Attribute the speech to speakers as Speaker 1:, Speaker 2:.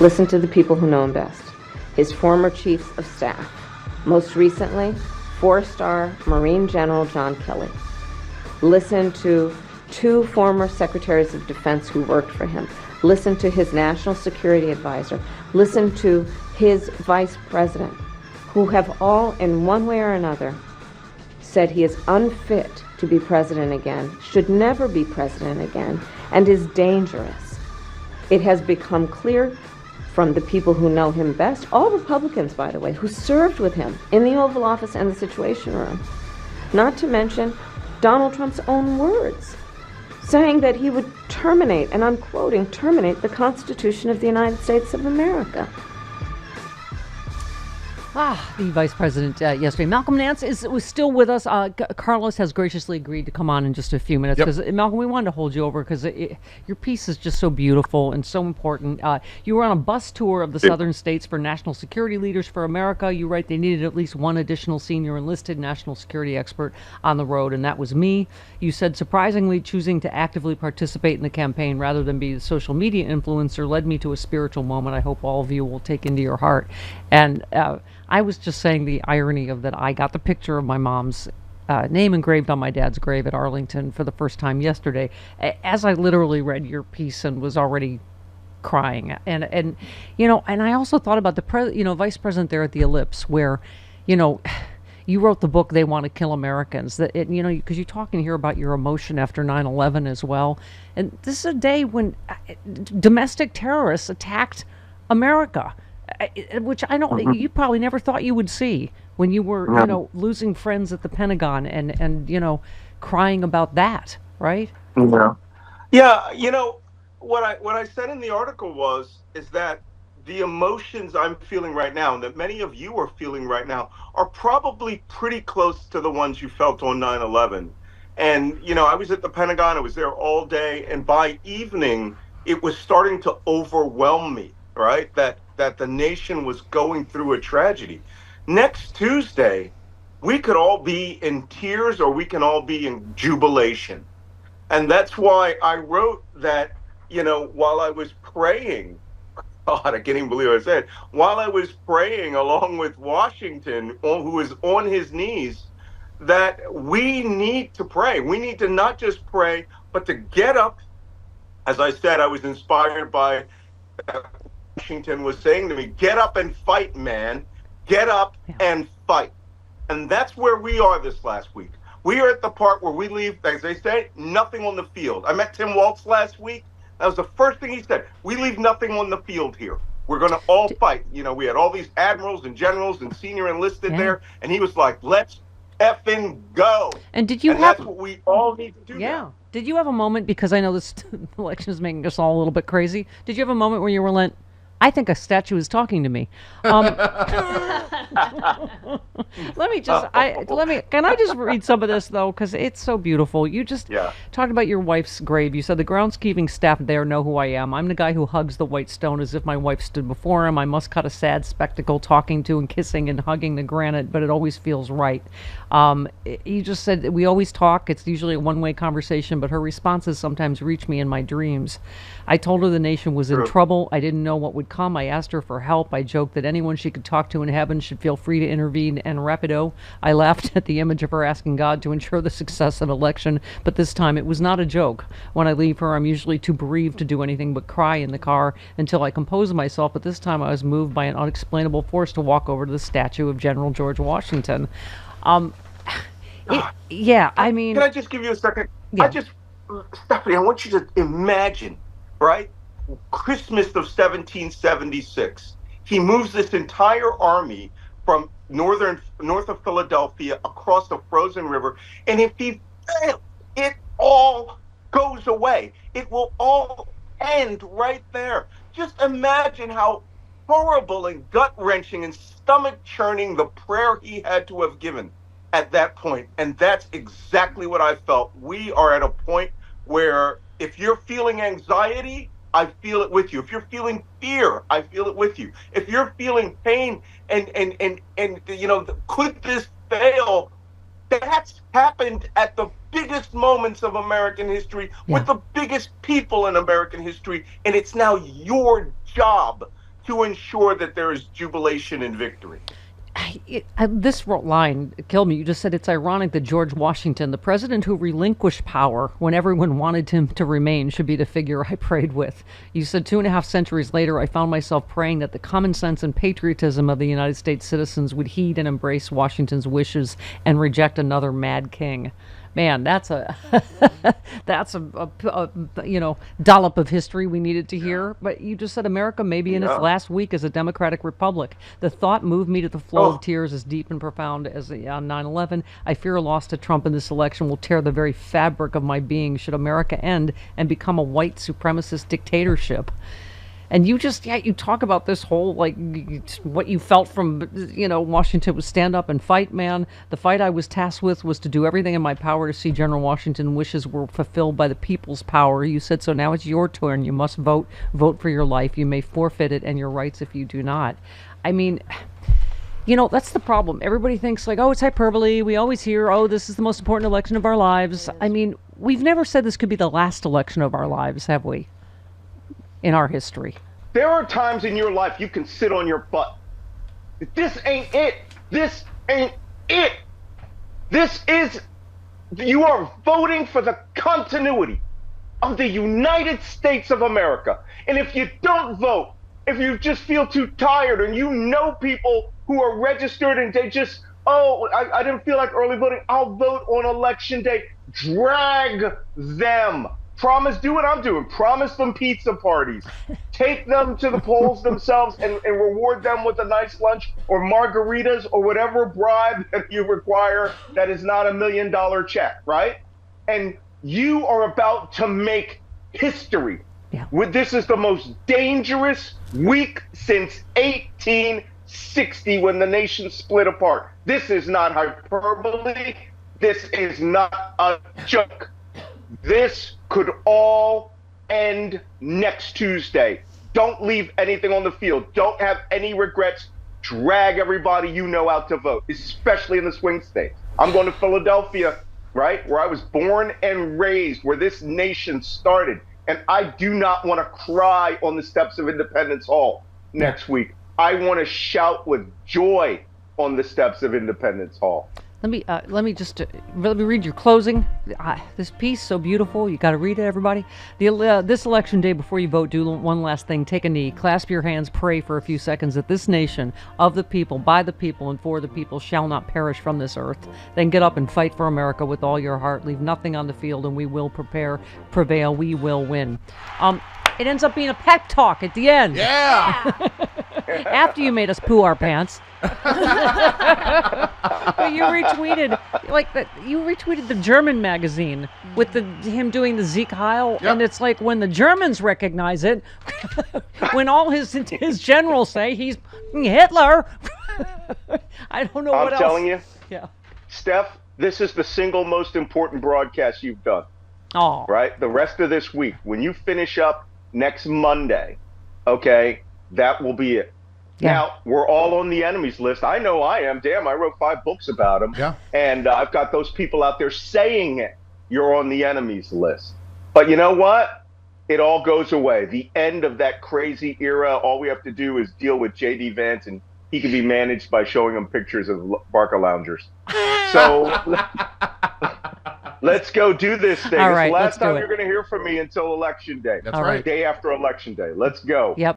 Speaker 1: Listen to the people who know him best. His former chiefs of staff. Most recently, 4-star Marine General John Kelly. Listen to 2 former secretaries of defense who worked for him. Listen to his national security advisor. Listen to his vice president, who have all, in one way or another, said he is unfit to be president again, should never be president again, and is dangerous. It has become clear from the people who know him best, all Republicans, by the way, who served with him in the Oval Office and the Situation Room, not to mention Donald Trump's own words, saying that he would terminate, and I'm quoting, terminate the Constitution of the United States of America.
Speaker 2: The vice president yesterday. Malcolm Nance was still with us. Carlos has graciously agreed to come on in just a few minutes because, Malcolm, we wanted to hold you over because your piece is just so beautiful and so important. You were on a bus tour of the southern states for National Security Leaders for America. You write they needed at least one additional senior enlisted national security expert on the road, and that was me. You said, surprisingly, choosing to actively participate in the campaign rather than be a social media influencer led me to a spiritual moment I hope all of you will take into your heart. And I was just saying the irony of that. I got the picture of my mom's name engraved on my dad's grave at Arlington for the first time yesterday, as I literally read your piece and was already crying. And you know, and I also thought about the vice president there at the Ellipse, where, you know, you wrote the book They Want to Kill Americans. That because you're talking here about your emotion after 9/11 as well, and this is a day when domestic terrorists attacked America. Which I don't, you probably never thought you would see when you were, losing friends at the Pentagon and crying about that, right?
Speaker 3: Yeah. What I said in the article is that the emotions I'm feeling right now, and that many of you are feeling right now, are probably pretty close to the ones you felt on 9/11. And, I was at the Pentagon, I was there all day, and by evening, it was starting to overwhelm me, right? That the nation was going through a tragedy. Next Tuesday, we could all be in tears or we can all be in jubilation. And that's why I wrote that, while I was praying, God, I can't even believe what I said, while I was praying along with Washington, who was on his knees, that we need to pray. We need to not just pray, but to get up. As I said, I was inspired by Washington was saying to me, get up and fight, man. Get up and fight. And that's where we are this last week. We are at the part where we leave, as they say, nothing on the field. I met Tim Waltz last week. That was the first thing he said. We leave nothing on the field here. We're going to all fight. We had all these admirals and generals and senior enlisted there. And he was like, let's effing go.
Speaker 2: And that's
Speaker 3: what we all need to do now.
Speaker 2: Did you have a moment, because I know this election is making us all a little bit crazy. Did you have a moment where you were like, I think a statue is talking to me? Can I just read some of this, though, because it's so beautiful. You just talked about your wife's grave. You said, the groundskeeping staff there know who I am. I'm the guy who hugs the white stone as if my wife stood before him. I must cut a sad spectacle talking to and kissing and hugging the granite, but it always feels right. You just said, we always talk. It's usually a one-way conversation, but her responses sometimes reach me in my dreams. I told her the nation was in trouble. I didn't know what would come. I asked her for help. I joked that anyone she could talk to in heaven should feel free to intervene, and rapido, I laughed at the image of her asking God to ensure the success of election, but this time it was not a joke. When I leave her, I'm usually too bereaved to do anything but cry in the car until I compose myself, but this time I was moved by an unexplainable force to walk over to the statue of General George Washington.
Speaker 3: Can I just give you a second?
Speaker 2: Yeah.
Speaker 3: Stephanie, I want you to imagine, right? Christmas of 1776. He moves this entire army from north of Philadelphia across the frozen river. And if he fails, it all goes away. It will all end right there. Just imagine how horrible and gut-wrenching and stomach-churning the prayer he had to have given at that point. And that's exactly what I felt. We are at a point where if you're feeling anxiety, I feel it with you. If you're feeling fear, I feel it with you. If you're feeling pain and could this fail? That's happened at the biggest moments of American history with the biggest people in American history. And it's now your job to ensure that there is jubilation and victory.
Speaker 2: This line killed me. You just said it's ironic that George Washington, the president who relinquished power when everyone wanted him to remain, should be the figure I prayed with. You said 2.5 centuries later, I found myself praying that the common sense and patriotism of the United States citizens would heed and embrace Washington's wishes and reject another mad king. Man, that's a that's a dollop of history we needed to hear. But you just said America may be in its last week as a democratic republic. The thought moved me to the flow of tears as deep and profound as on 9/11. I fear a loss to Trump in this election will tear the very fabric of my being should America end and become a white supremacist dictatorship. And you just, you talk about this whole, like, what you felt from, Washington was stand up and fight, man. The fight I was tasked with was to do everything in my power to see General Washington's wishes were fulfilled by the people's power. You said, so now it's your turn. You must vote for your life. You may forfeit it and your rights if you do not. I mean, that's the problem. Everybody thinks like, oh, it's hyperbole. We always hear, oh, this is the most important election of our lives. I mean, we've never said this could be the last election of our lives, have we? In our history.
Speaker 3: There are times in your life you can sit on your butt. This ain't it. This ain't it. You are voting for the continuity of the United States of America. And if you don't vote, if you just feel too tired and people who are registered and they just, I didn't feel like early voting, I'll vote on election day. Drag them. Promise, do what I'm doing. Promise them pizza parties. Take them to the polls themselves and reward them with a nice lunch or margaritas or whatever bribe that you require that is not $1 million check, right? And you are about to make history.
Speaker 2: Yeah.
Speaker 3: This is the most dangerous week since 1860 when the nation split apart. This is not hyperbole. This is not a joke. This could all end next Tuesday. Don't leave anything on the field. Don't have any regrets. Drag everybody out to vote, especially in the swing states. I'm going to Philadelphia, right, where I was born and raised, where this nation started. And I do not want to cry on the steps of Independence Hall next week. I want to shout with joy on the steps of Independence Hall.
Speaker 2: Let me read your closing. This piece, so beautiful. You got to read it, everybody. This election day, before you vote, do one last thing. Take a knee, clasp your hands, pray for a few seconds that this nation, of the people, by the people, and for the people, shall not perish from this earth. Then get up and fight for America with all your heart. Leave nothing on the field, and we will prevail. We will win. It ends up being a pep talk at the end.
Speaker 4: Yeah.
Speaker 2: After you made us poo our pants. But you retweeted the German magazine with him doing the Sieg Heil, and it's like when the Germans recognize it, when all his generals say he's Hitler. I don't know what else.
Speaker 3: I'm telling you,
Speaker 2: yeah,
Speaker 3: Steph, this is the single most important broadcast you've done.
Speaker 2: Oh,
Speaker 3: right. The rest of this week, when you finish up next Monday, okay, that will be it.
Speaker 2: Yeah.
Speaker 3: Now, we're all on the enemies list. I know I am. Damn, I wrote 5 books about them.
Speaker 4: Yeah.
Speaker 3: And I've got those people out there saying it. You're on the enemies list. But you know what? It all goes away. The end of that crazy era, all we have to do is deal with J.D. Vance, and he can be managed by showing him pictures of Barca loungers. So let's go do this thing.
Speaker 2: All
Speaker 3: It's
Speaker 2: right,
Speaker 3: the last time
Speaker 2: let's do it.
Speaker 3: you're going to hear from me until Election Day.
Speaker 4: That's right.
Speaker 3: Day after Election Day. Let's go.
Speaker 2: Yep.